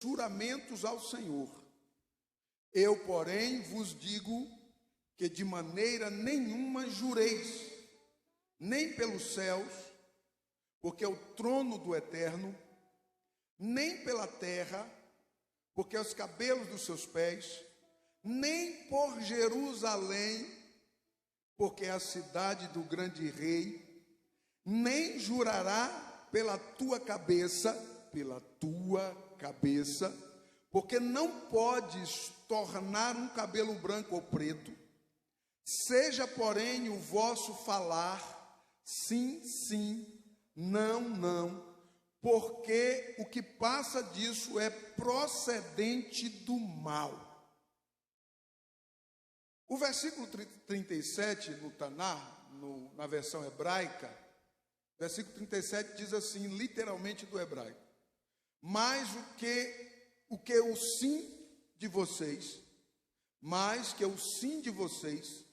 juramentos ao Senhor. Eu, porém, vos digo que de maneira nenhuma jureis, nem pelos céus, porque é o trono do Eterno, nem pela terra, porque é os cabelos dos seus pés, nem por Jerusalém, porque é a cidade do grande rei, nem jurará pela tua cabeça, porque não podes tornar um cabelo branco ou preto. Seja, porém, o vosso falar, sim, sim, não, não, porque o que passa disso é procedente do mal. O versículo 37 no Tanar, na versão hebraica, versículo 37 diz assim, literalmente do hebraico: mas o que o sim de vocês, mais que o sim de vocês,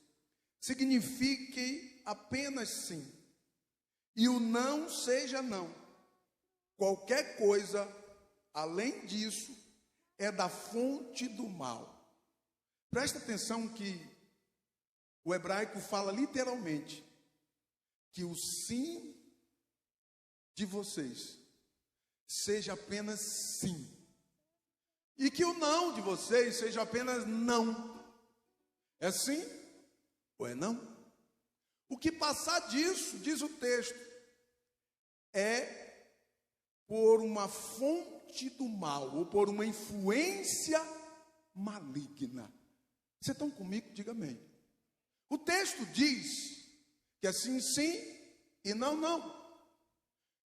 signifique apenas sim, e o não seja não. Qualquer coisa além disso é da fonte do mal. Presta atenção que o hebraico fala literalmente que o sim de vocês seja apenas sim, e que o não de vocês seja apenas não. É sim ou é não? O que passar disso, diz o texto, é por uma fonte do mal, ou por uma influência maligna. Vocês estão comigo? Diga amém. O texto diz que é sim, sim e não, não.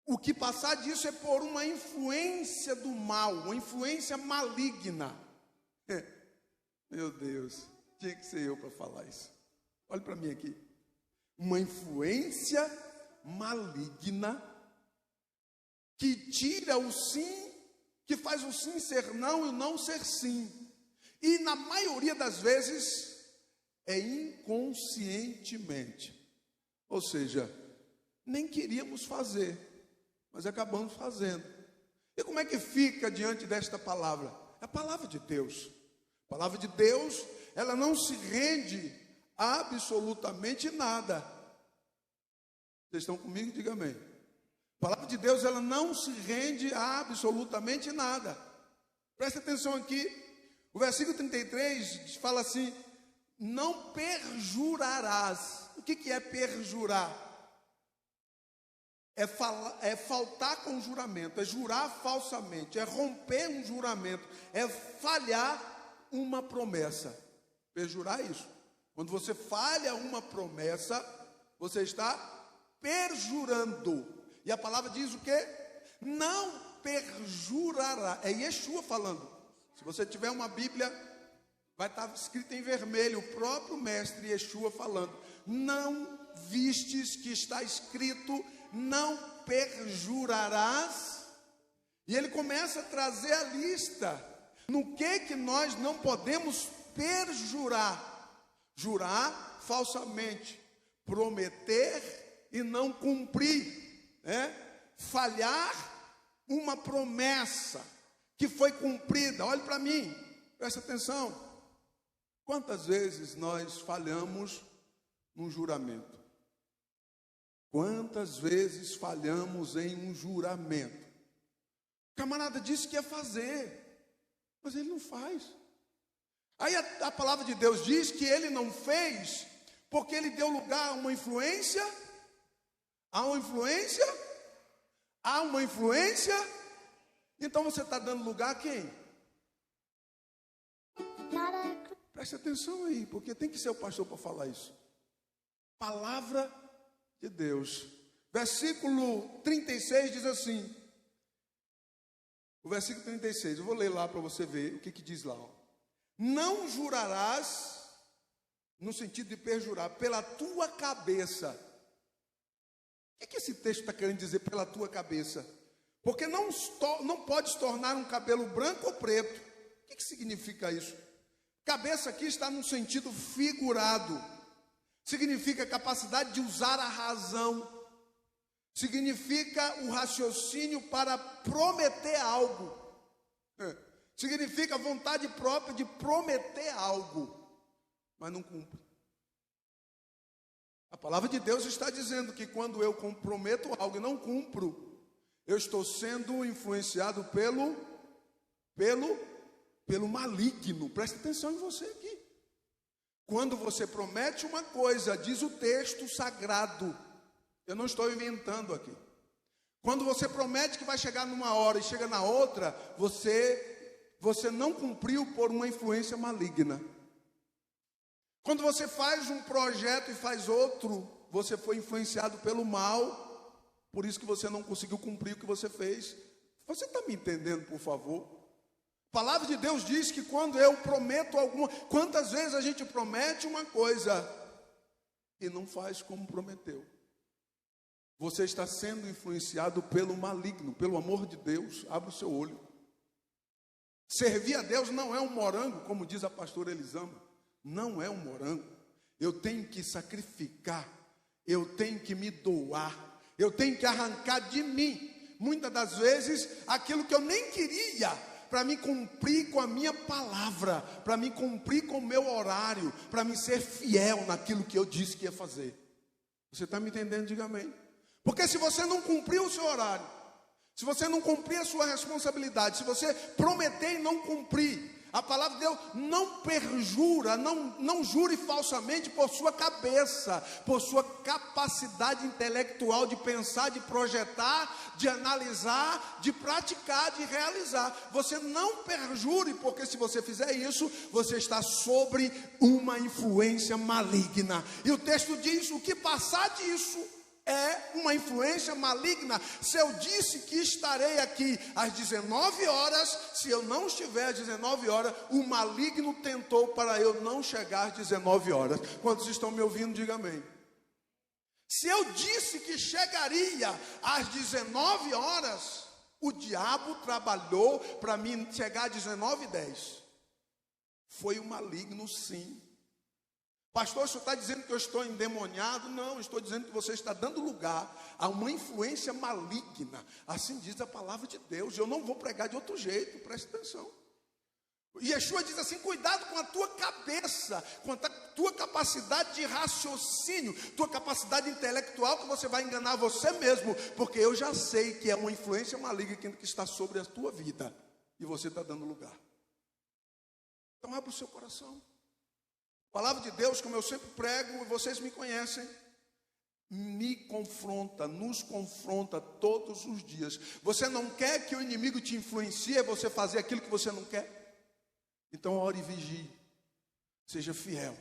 O que passar disso é por uma influência do mal, uma influência maligna. Meu Deus, tinha que ser eu para falar isso. Olha para mim aqui. Uma influência maligna que tira o sim, que faz o sim ser não e o não ser sim. E na maioria das vezes é inconscientemente. Ou seja, nem queríamos fazer, mas acabamos fazendo. E como é que fica diante desta palavra? É a palavra de Deus. A palavra de Deus, ela não se rende a absolutamente nada. Vocês estão comigo? Diga amém. A palavra de Deus, ela não se rende a absolutamente nada. Presta atenção aqui. O versículo 33 fala assim: não perjurarás. O que é perjurar? É faltar com juramento, é jurar falsamente, é romper um juramento, é falhar uma promessa. Perjurar é isso. Quando você falha uma promessa, você está perjurando. E a palavra diz o quê? Não perjurará. É Yeshua falando. Se você tiver uma Bíblia, vai estar escrito em vermelho, o próprio mestre Yeshua falando: não vistes que está escrito, não perjurarás? E ele começa a trazer a lista, no que nós não podemos perjurar. Jurar falsamente, prometer e não cumprir, falhar uma promessa que foi cumprida. Olhe para mim, presta atenção. Quantas vezes nós falhamos num juramento? Quantas vezes falhamos em um juramento? O camarada disse que ia fazer, mas ele não faz. Aí a palavra de Deus diz que ele não fez porque ele deu lugar a uma influência. Há uma influência? Há uma influência? Então você está dando lugar a quem? Preste atenção aí, porque tem que ser o pastor para falar isso. Palavra de Deus. Versículo 36 diz assim. O versículo 36, eu vou ler lá para você ver o que diz lá. Ó. Não jurarás, no sentido de perjurar, pela tua cabeça. O que esse texto está querendo dizer, pela tua cabeça? Porque não podes tornar um cabelo branco ou preto. O que significa isso? Cabeça aqui está num sentido figurado. Significa capacidade de usar a razão. Significa o raciocínio para prometer algo. Significa vontade própria de prometer algo, mas não cumpre. A palavra de Deus está dizendo que quando eu comprometo algo e não cumpro, eu estou sendo influenciado pelo maligno. Presta atenção em você aqui. Quando você promete uma coisa, diz o texto sagrado, eu não estou inventando aqui. Quando você promete que vai chegar numa hora e chega na outra, você não cumpriu por uma influência maligna. Quando você faz um projeto e faz outro, você foi influenciado pelo mal, por isso que você não conseguiu cumprir o que você fez. Você está me entendendo, por favor? A palavra de Deus diz que quando eu prometo alguma... Quantas vezes a gente promete uma coisa e não faz como prometeu? Você está sendo influenciado pelo maligno, pelo amor de Deus. Abra o seu olho. Servir a Deus não é um morango, como diz a pastora Elisama. Não é um morango. Eu tenho que sacrificar, eu tenho que me doar, eu tenho que arrancar de mim, muitas das vezes, aquilo que eu nem queria, para me cumprir com a minha palavra, para me cumprir com o meu horário, para me ser fiel naquilo que eu disse que ia fazer. Você está me entendendo? Diga amém. Porque se você não cumprir o seu horário, se você não cumprir a sua responsabilidade, se você prometer e não cumprir, a palavra de Deus não perjura, não jure falsamente por sua cabeça, por sua capacidade intelectual de pensar, de projetar, de analisar, de praticar, de realizar. Você não perjure, porque se você fizer isso, você está sobre uma influência maligna. E o texto diz: o que passar disso é uma influência maligna. Se eu disse que estarei aqui às 19 horas, se eu não estiver às 19 horas, o maligno tentou para eu não chegar às 19 horas. Quantos estão me ouvindo, diga amém. Se eu disse que chegaria às 19 horas, o diabo trabalhou para mim chegar às 19h10. Foi o maligno, sim. Pastor, o senhor está dizendo que eu estou endemoniado? Não, estou dizendo que você está dando lugar a uma influência maligna. Assim diz a palavra de Deus. Eu não vou pregar de outro jeito, preste atenção. Yeshua diz assim: cuidado com a tua cabeça, com a tua capacidade de raciocínio, tua capacidade intelectual, que você vai enganar você mesmo, porque eu já sei que é uma influência maligna que está sobre a tua vida, e você está dando lugar. Então abra o seu coração. A palavra de Deus, como eu sempre prego, e vocês me conhecem, me confronta, nos confronta todos os dias. Você não quer que o inimigo te influencie a você fazer aquilo que você não quer? Então ore e vigie, seja fiel.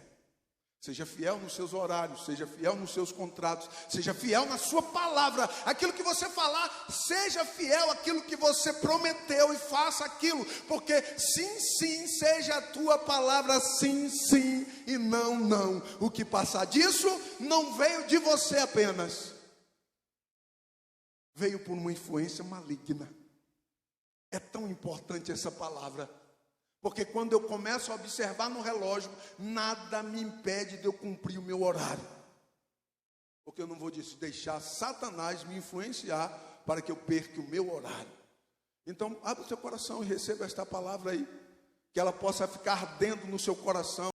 Seja fiel nos seus horários, seja fiel nos seus contratos, seja fiel na sua palavra. Aquilo que você falar, seja fiel àquilo que você prometeu e faça aquilo. Porque sim, sim, seja a tua palavra sim, sim e não, não. O que passar disso não veio de você apenas. Veio por uma influência maligna. É tão importante essa palavra. Porque quando eu começo a observar no relógio, nada me impede de eu cumprir o meu horário. Porque eu não vou deixar Satanás me influenciar para que eu perca o meu horário. Então, abra o seu coração e receba esta palavra aí. Que ela possa ficar ardendo no seu coração.